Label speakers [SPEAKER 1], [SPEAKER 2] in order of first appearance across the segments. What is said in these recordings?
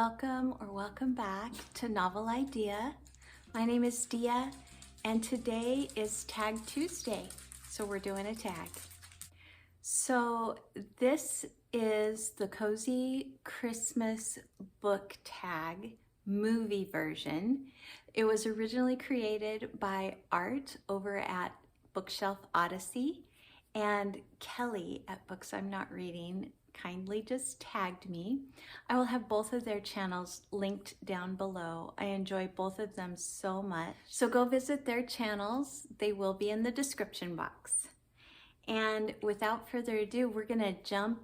[SPEAKER 1] welcome or welcome back to Novel Idea. My name is Dia and today is Tag Tuesday, so we're doing a tag. So this is the Cozy Christmas Book Tag movie version. It was originally created by Art over at Bookshelf Odyssey, and Kelly at Books I'm Not Reading kindly just tagged me. I will have both of their channels linked down below. I enjoy both of them so much. So go visit their channels. They will be in the description box. And without further ado, we're gonna jump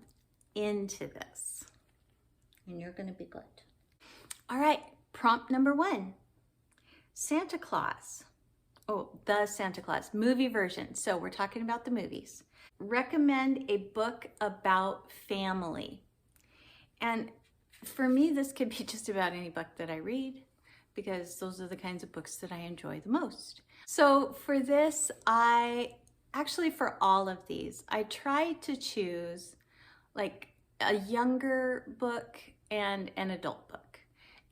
[SPEAKER 1] into this.
[SPEAKER 2] And you're gonna be good.
[SPEAKER 1] All right, prompt number 1. Santa Claus. Oh, the Santa Claus movie version. So we're talking about the movies. Recommend a book about family. And for me, this could be just about any book that I read, because those are the kinds of books that I enjoy the most. So for this, for all of these, I tried to choose like a younger book and an adult book.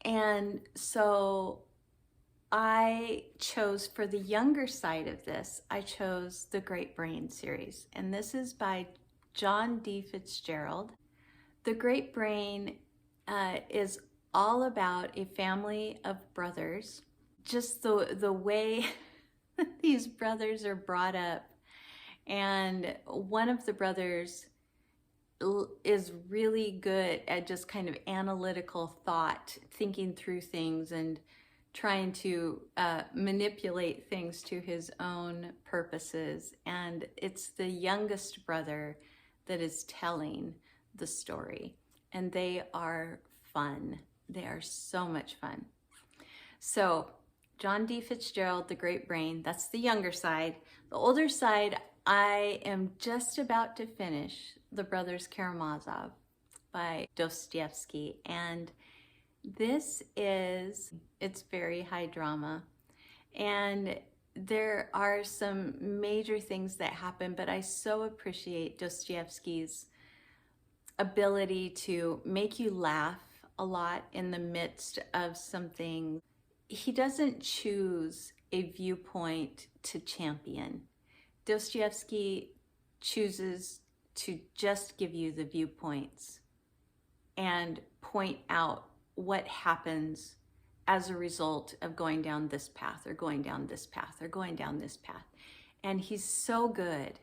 [SPEAKER 1] And so I chose, for the younger side of this, I chose the Great Brain series. And this is by John D. Fitzgerald. The Great Brain is all about a family of brothers. Just the way these brothers are brought up. And one of the brothers is really good at just kind of analytical thought, thinking through things and trying to manipulate things to his own purposes. And it's the youngest brother that is telling the story. And they are fun. They are so much fun. So John D. Fitzgerald, The Great Brain, that's the younger side. The older side, I am just about to finish The Brothers Karamazov by Dostoevsky. And it's very high drama, and there are some major things that happen, but I so appreciate Dostoevsky's ability to make you laugh a lot in the midst of something. He doesn't choose a viewpoint to champion. Dostoevsky chooses to just give you the viewpoints and point out what happens as a result of going down this path or going down this path or going down this path. And he's so good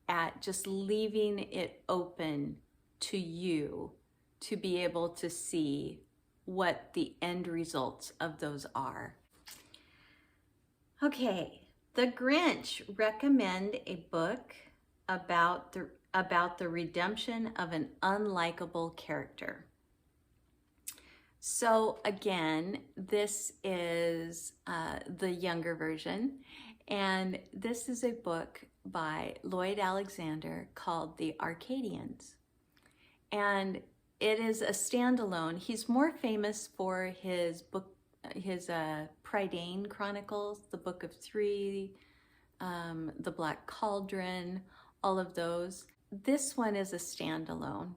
[SPEAKER 1] at just leaving it open to you to be able to see what the end results of those are. Okay, The Grinch. Recommend a book about the redemption of an unlikable character. So again, this is the younger version, and this is a book by Lloyd Alexander called The Arcadians. And it is a standalone. He's more famous for his book, his Prydain Chronicles, the Book of Three, the Black Cauldron, all of those. This one is a standalone,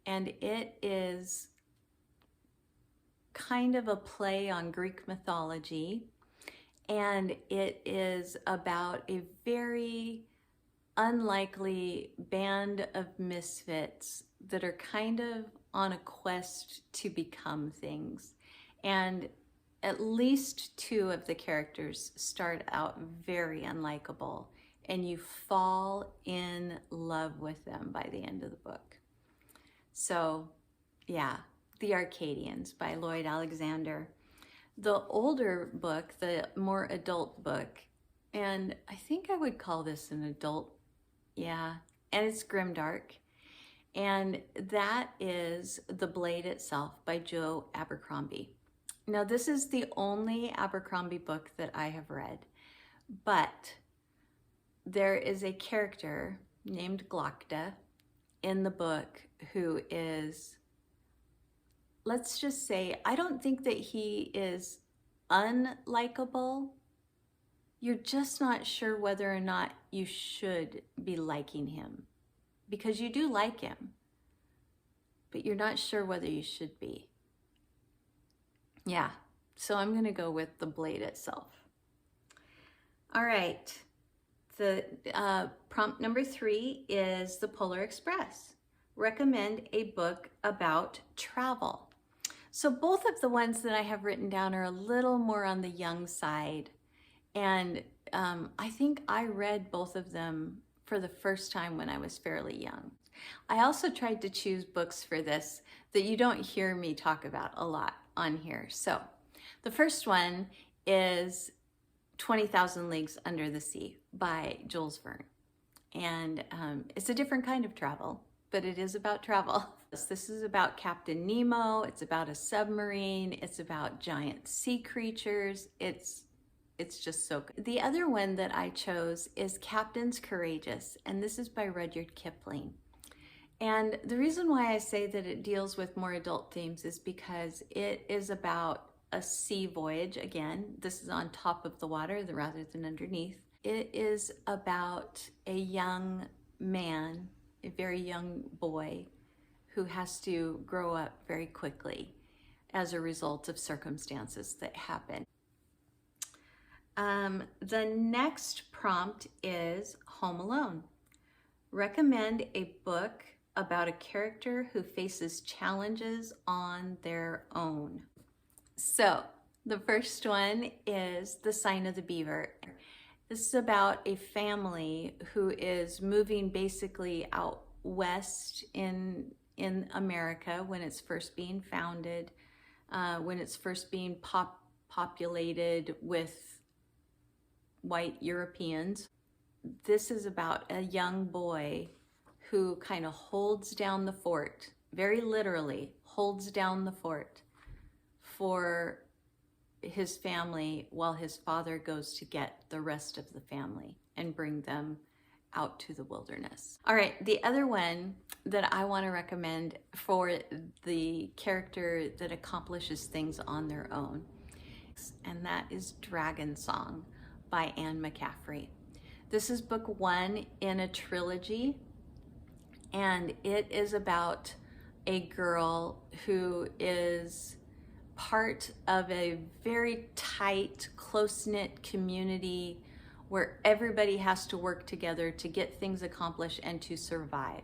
[SPEAKER 1] and it is kind of a play on Greek mythology, and it is about a very unlikely band of misfits that are kind of on a quest to become things. And at least 2 of the characters start out very unlikable, and you fall in love with them by the end of the book. So yeah, The Arcadians by Lloyd Alexander. The older book, the more adult book, and I think I would call this an adult, yeah, and it's grimdark. And that is The Blade Itself by Joe Abercrombie. Now, this is the only Abercrombie book that I have read, but there is a character named Glocta in the book who is, let's just say, I don't think that he is unlikable. You're just not sure whether or not you should be liking him, because you do like him, but you're not sure whether you should be. Yeah, so I'm gonna go with the blade itself. All right, the prompt number 3 is The Polar Express. Recommend a book about travel. So both of the ones that I have written down are a little more on the young side. And I think I read both of them for the first time when I was fairly young. I also tried to choose books for this that you don't hear me talk about a lot on here. So the first one is 20,000 Leagues Under the Sea by Jules Verne. And it's a different kind of travel, but it is about travel. This is about Captain Nemo. It's about a submarine. It's about giant sea creatures. It's just so good. The other one that I chose is Captain's Courageous, and this is by Rudyard Kipling. And the reason why I say that it deals with more adult themes is because it is about a sea voyage. Again, this is on top of the water rather than underneath. It is about a young man, a very young boy, who has to grow up very quickly as a result of circumstances that happen. The next prompt is Home Alone. Recommend a book about a character who faces challenges on their own. So the first one is The Sign of the Beaver. This is about a family who is moving basically out west in America when it's first being founded, when it's first being populated with white Europeans. This is about a young boy who kind of holds down the fort, very literally holds down the fort for his family while his father goes to get the rest of the family and bring them out to the wilderness. All right, the other one that I want to recommend for the character that accomplishes things on their own, and that is Dragon Song by Anne McCaffrey. This is book 1 in a trilogy, and it is about a girl who is part of a very tight, close-knit community where everybody has to work together to get things accomplished and to survive.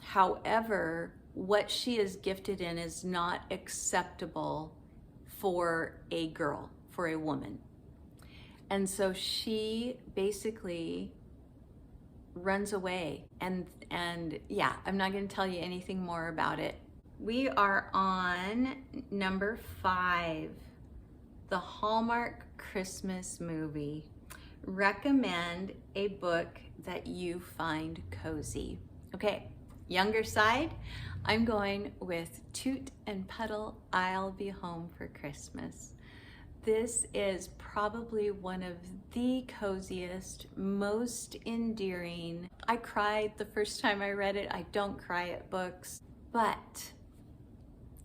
[SPEAKER 1] However, what she is gifted in is not acceptable for a girl, for a woman. And so she basically runs away. And yeah, I'm not going to tell you anything more about it. We are on number 5, the Hallmark Christmas Movie. Recommend a book that you find cozy. Okay, younger side, I'm going with Toot and Puddle, I'll Be Home for Christmas. This is probably one of the coziest, most endearing. I cried the first time I read it. I don't cry at books, but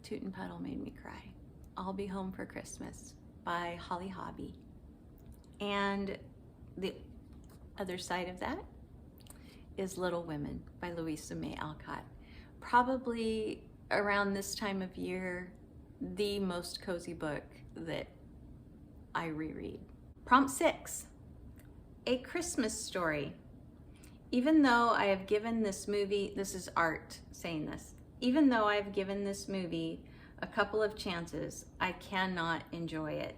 [SPEAKER 1] Toot and Puddle made me cry. I'll Be Home for Christmas by Holly Hobby. And the other side of that is Little Women by Louisa May Alcott. Probably around this time of year, the most cozy book that I reread. Prompt 6, A Christmas Story. Even though I have given this movie, this is Art saying this, even though I've given this movie a couple of chances, I cannot enjoy it.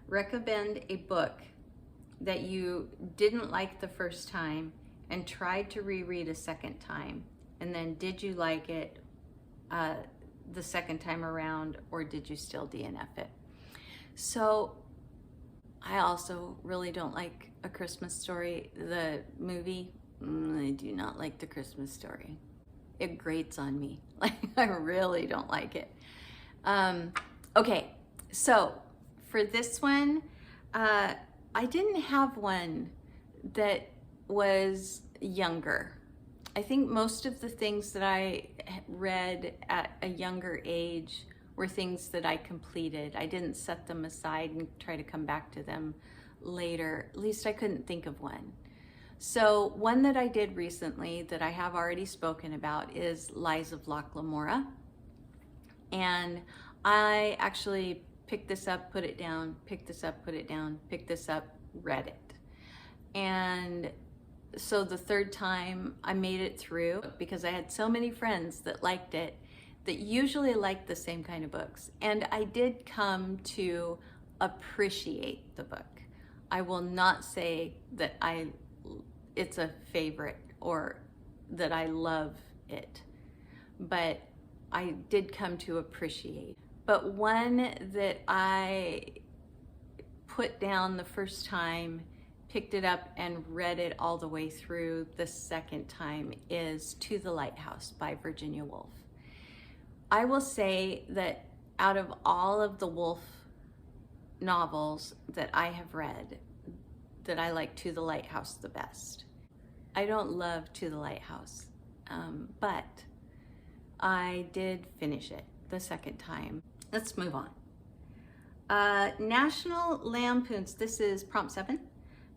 [SPEAKER 1] Recommend a book that you didn't like the first time and tried to reread a second time, and then did you like it the second time around, or did you still DNF it? So I also really don't like A Christmas Story, the movie. I do not like The Christmas Story. It grates on me. Like, I really don't like it. Okay, so for this one, I didn't have one that was younger. I think most of the things that I read at a younger age were things that I completed. I didn't set them aside and try to come back to them later. At least I couldn't think of one. So one that I did recently that I have already spoken about is Lies of Locke Lamora. And I actually pick this up, put it down, pick this up, put it down, pick this up, read it. And so the third time I made it through, because I had so many friends that liked it, that usually like the same kind of books. And I did come to appreciate the book. I will not say that it's a favorite or that I love it, but I did come to appreciate. But one that I put down the first time, picked it up and read it all the way through the second time is To the Lighthouse by Virginia Woolf. I will say that out of all of the Woolf novels that I have read, that I like To the Lighthouse the best. I don't love To the Lighthouse, but I did finish it the second time. Let's move on. National Lampoon's, this is prompt 7.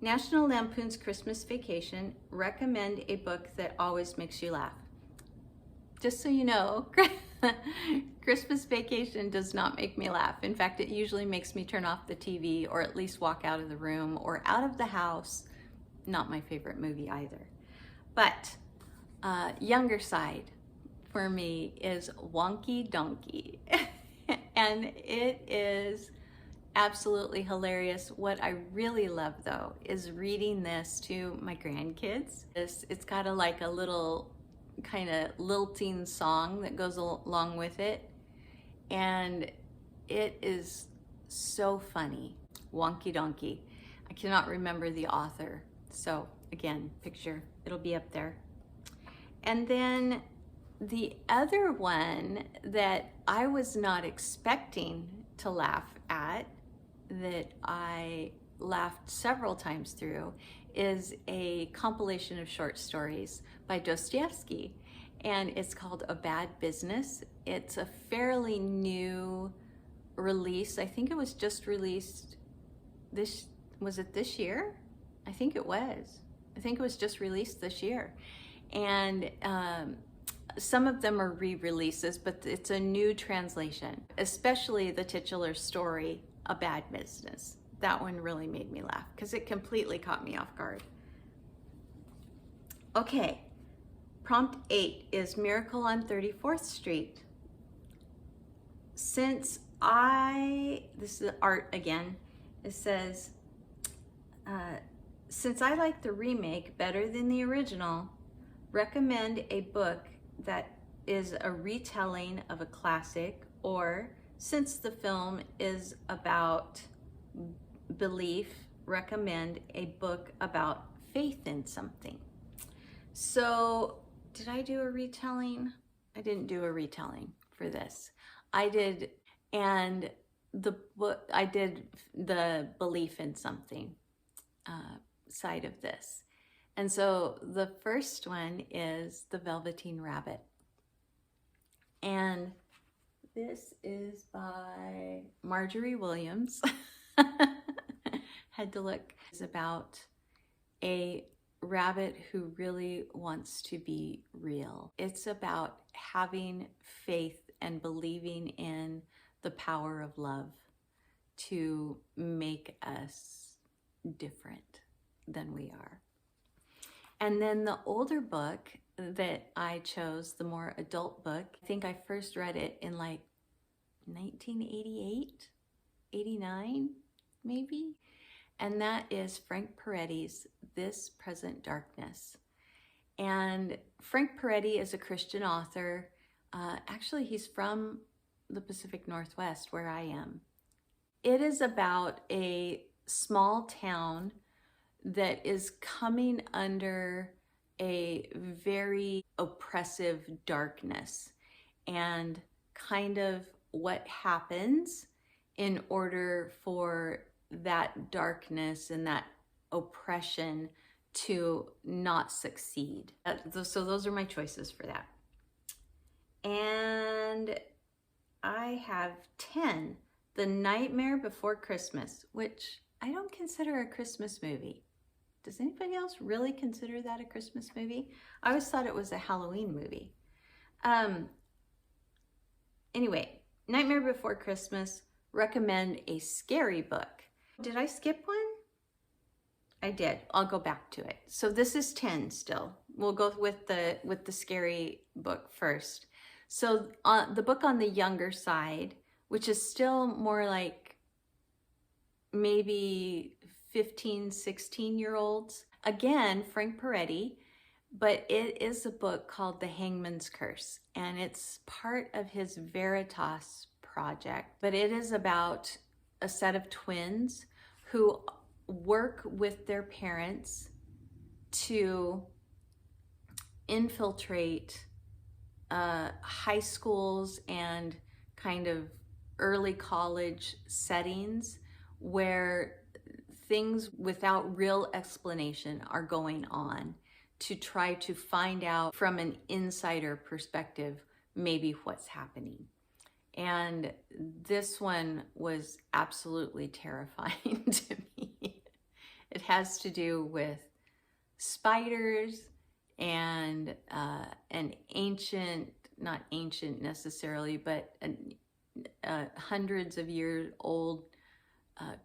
[SPEAKER 1] National Lampoon's Christmas Vacation, recommend a book that always makes you laugh. Just so you know, Christmas Vacation does not make me laugh. In fact, it usually makes me turn off the TV or at least walk out of the room or out of the house. Not my favorite movie either. But younger side for me is Wonky Donkey. And it is absolutely hilarious. What I really love though is reading this to my grandkids. It's got a little kind of lilting song that goes along with it, and it is so funny. Wonky Donkey. I cannot remember the author, so again, picture, it'll be up there. And then the other one that I was not expecting to laugh at, that I laughed several times through, is a compilation of short stories by Dostoevsky, and it's called A Bad Business. It's a fairly new release. I think it was just released was it this year? I think it was. I think it was just released this year. And some of them are re-releases, but it's a new translation, especially the titular story, A Bad Business. That one really made me laugh because it completely caught me off guard. Okay, prompt 8 is Miracle on 34th Street. This is art again, it says, since I like the remake better than the original, recommend a book that is a retelling of a classic, or since the film is about belief, recommend a book about faith in something. So did I do a retelling? I didn't do a retelling for this. I did, and I did the belief in something side of this. And so the first one is The Velveteen Rabbit. And this is by Marjorie Williams. Had to look. It's about a rabbit who really wants to be real. It's about having faith and believing in the power of love to make us different than we are. And then the older book that I chose, the more adult book, I think I first read it in 1988, 89, maybe. And that is Frank Peretti's This Present Darkness. And Frank Peretti is a Christian author. Actually, he's from the Pacific Northwest, where I am. It is about a small town that is coming under a very oppressive darkness, and kind of what happens in order for that darkness and that oppression to not succeed. So those are my choices for that. And I have 10. The Nightmare Before Christmas, which I don't consider a Christmas movie. Does anybody else really consider that a Christmas movie? I always thought it was a Halloween movie. Anyway, Nightmare Before Christmas, recommend a scary book. Did I skip one? I did. I'll go back to it. So this is 10 still. We'll go with the scary book first. So the book on the younger side, which is still more like maybe 15, 16-year-olds. Again, Frank Peretti, but it is a book called The Hangman's Curse, and it's part of his Veritas project. But it is about a set of twins who work with their parents to infiltrate high schools and kind of early college settings where things without real explanation are going on, to try to find out from an insider perspective maybe what's happening. And this one was absolutely terrifying to me. It has to do with spiders and an ancient, not ancient necessarily, but hundreds of years old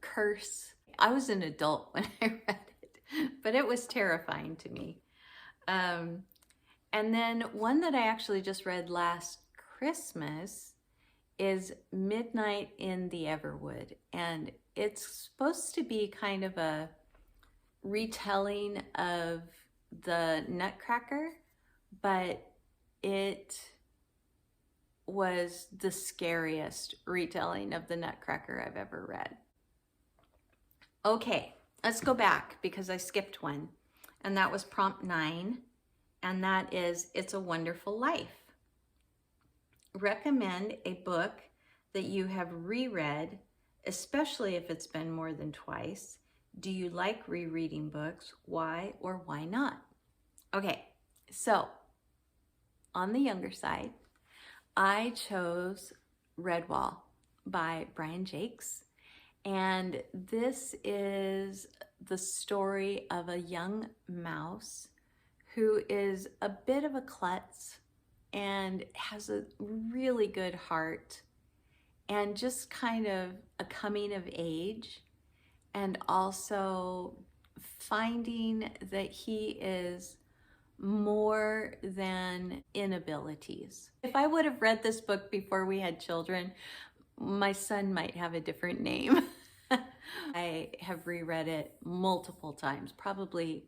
[SPEAKER 1] curse. I was an adult when I read it, but it was terrifying to me. And then one that I actually just read last Christmas is Midnight in the Everwood, and it's supposed to be kind of a retelling of the Nutcracker, but it was the scariest retelling of the Nutcracker I've ever read. Okay, let's go back because I skipped one, and that was prompt 9, and that is It's a Wonderful Life. Recommend a book that you have reread, especially if it's been more than twice. Do you like rereading books? Why or why not? Okay, so on the younger side, I chose Redwall by Brian Jakes. And this is the story of a young mouse who is a bit of a klutz and has a really good heart and just kind of a coming of age, and also finding that he is more than inabilities. If I would have read this book before we had children, my son might have a different name. I have reread it multiple times, probably,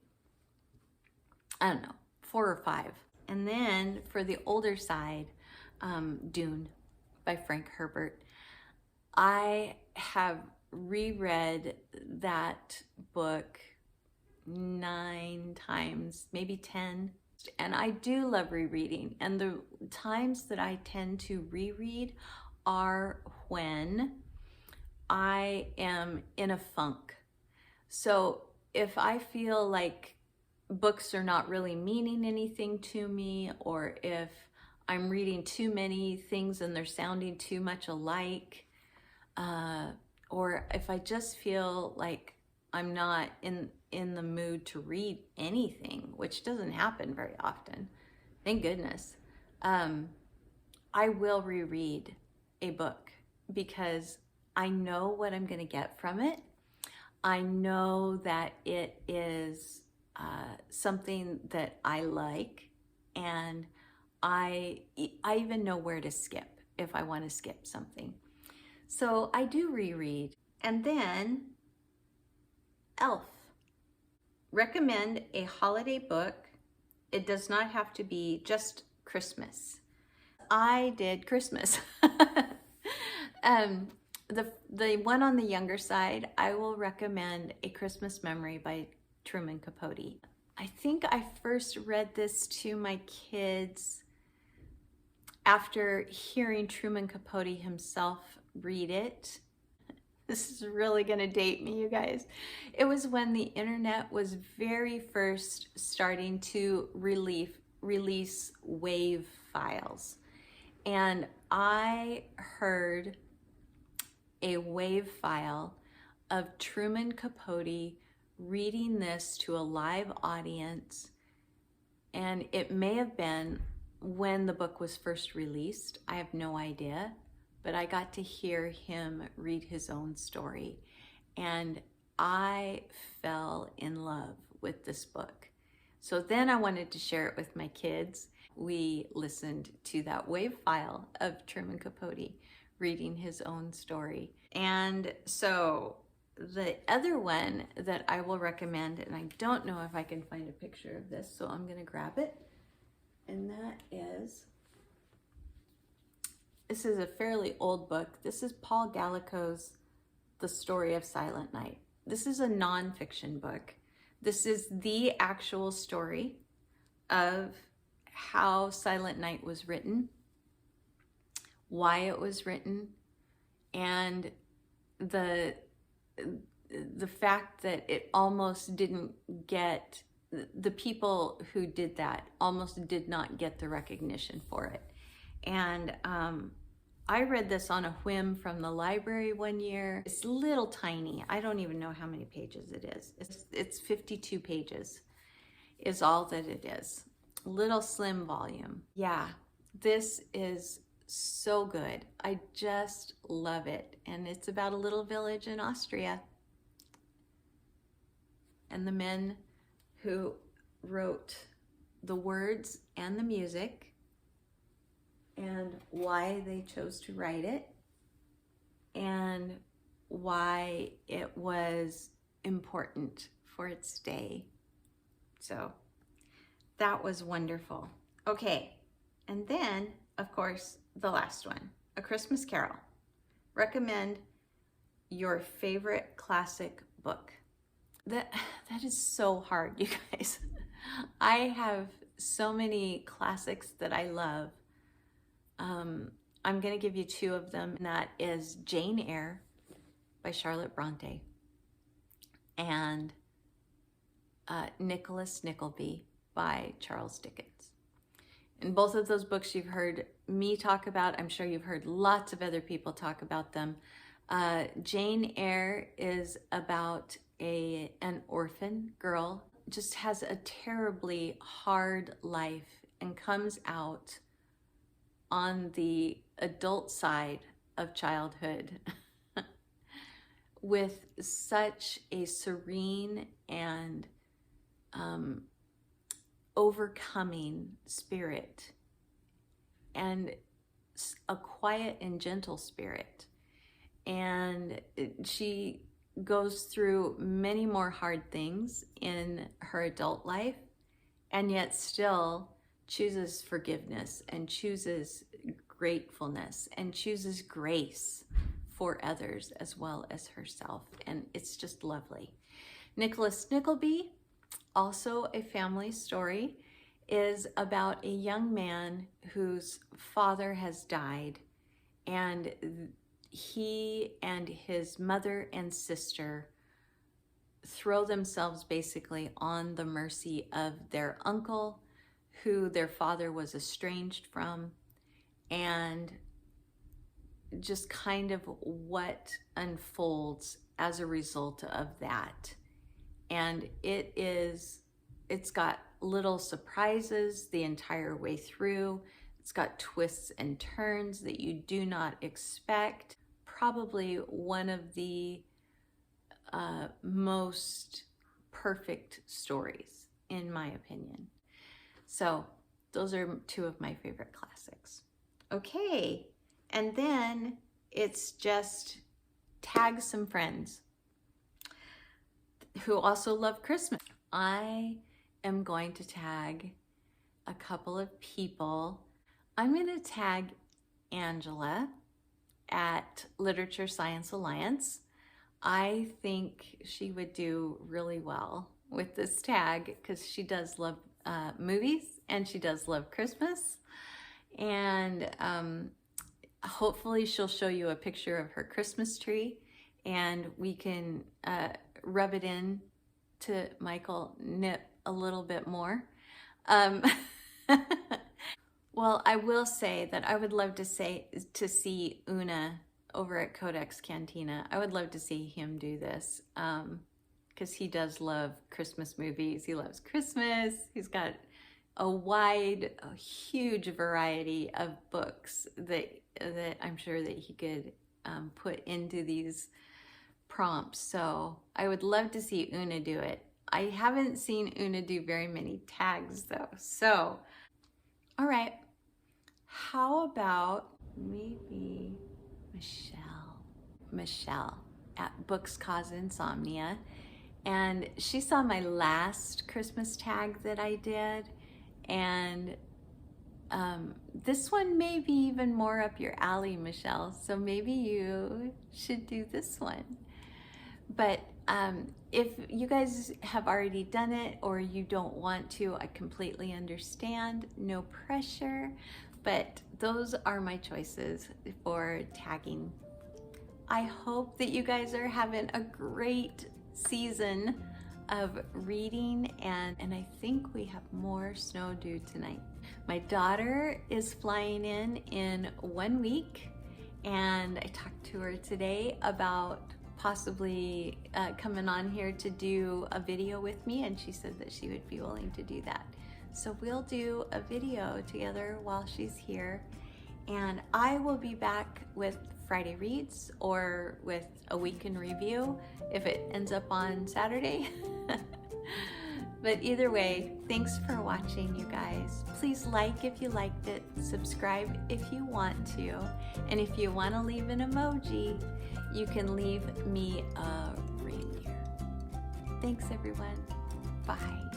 [SPEAKER 1] I don't know, 4 or 5. And then for the older side, Dune by Frank Herbert. I have reread that book 9 times, maybe 10. And I do love rereading. And the times that I tend to reread are when I am in a funk. So if I feel like books are not really meaning anything to me, or if I'm reading too many things and they're sounding too much alike, or if I just feel like I'm not in the mood to read anything, which doesn't happen very often, thank goodness, I will reread a book because I know what I'm going to get from it. I know that it is something that I like, and I even know where to skip if I want to skip something. So I do reread. And then Elf. Recommend a holiday book. It does not have to be just Christmas. I did Christmas. The one on the younger side, I will recommend A Christmas Memory by Truman Capote. I think I first read this to my kids after hearing Truman Capote himself read it. This is really gonna date me, you guys. It was when the internet was very first starting to release WAV files. And I heard a WAV file of Truman Capote reading this to a live audience. And it may have been when the book was first released. I have no idea. but I got to hear him read his own story. And I fell in love with this book. So then I wanted to share it with my kids. We listened to that wave file of Truman Capote reading his own story. And so the other one that I will recommend, and I don't know if I can find a picture of this, so I'm going to grab it. And this is a fairly old book. This is Paul Gallico's The Story of Silent Night. This is a nonfiction book. This is the actual story of how Silent Night was written, why it was written, and the fact that it almost didn't get, the people who did that almost did not get the recognition for it. And I read this on a whim from the library one year. It's little tiny. I don't even know how many pages it is. It's 52 pages is all that it is. Little slim volume. Yeah, this is so good. I just love it. And it's about a little village in Austria. And the men who wrote the words and the music, and why they chose to write it, and why it was important for its day. So that was wonderful. Okay, and then, of course, the last one, A Christmas Carol. Recommend your favorite classic book. That is so hard, you guys. I have so many classics that I love. I'm going to give you two of them, and that is Jane Eyre by Charlotte Bronte and Nicholas Nickleby by Charles Dickens. And both of those books you've heard me talk about. I'm sure you've heard lots of other people talk about them. Jane Eyre is about an orphan girl, just has a terribly hard life and comes out on the adult side of childhood with such a serene and overcoming spirit and a quiet and gentle spirit. And she goes through many more hard things in her adult life, and yet still chooses forgiveness and chooses gratefulness and chooses grace for others as well as herself. And it's just lovely. Nicholas Nickleby, also a family story, is about a young man whose father has died, and he and his mother and sister throw themselves basically on the mercy of their uncle, who their father was estranged from, and just kind of what unfolds as a result of that. And it's got little surprises the entire way through. It's got twists and turns that you do not expect. Probably one of the most perfect stories, in my opinion. So those are two of my favorite classics. Okay, and then it's just tag some friends who also love Christmas. I am going to tag a couple of people. I'm going to tag Angela at Literature Science Alliance. I think she would do really well with this tag because she does love movies and she does love Christmas. And hopefully she'll show you a picture of her Christmas tree, and we can rub it in to Michael Nip a little bit more. Well, I will say that I would love to see Una over at Codex Cantina. I would love to see him do this because he does love Christmas movies. He loves Christmas. He's got a huge variety of books that that I'm sure that he could put into these prompts. So I would love to see Una do it. I haven't seen Una do very many tags though. So, all right. How about maybe Michelle at Books Cause Insomnia. And she saw my last Christmas tag that I did. And this one may be even more up your alley, Michelle. So maybe you should do this one. But if you guys have already done it or you don't want to, I completely understand. No pressure. But those are my choices for tagging. I hope that you guys are having a great season of reading, and I think we have more snow due tonight. My daughter is flying in 1 week, and I talked to her today about possibly coming on here to do a video with me, and she said that she would be willing to do that. So we'll do a video together while she's here, and I will be back with Friday Reads or with a week in review if it ends up on Saturday. But either way, thanks for watching, you guys. Please like if you liked it, subscribe if you want to, and if you want to leave an emoji, you can leave me a reindeer. Thanks everyone. Bye.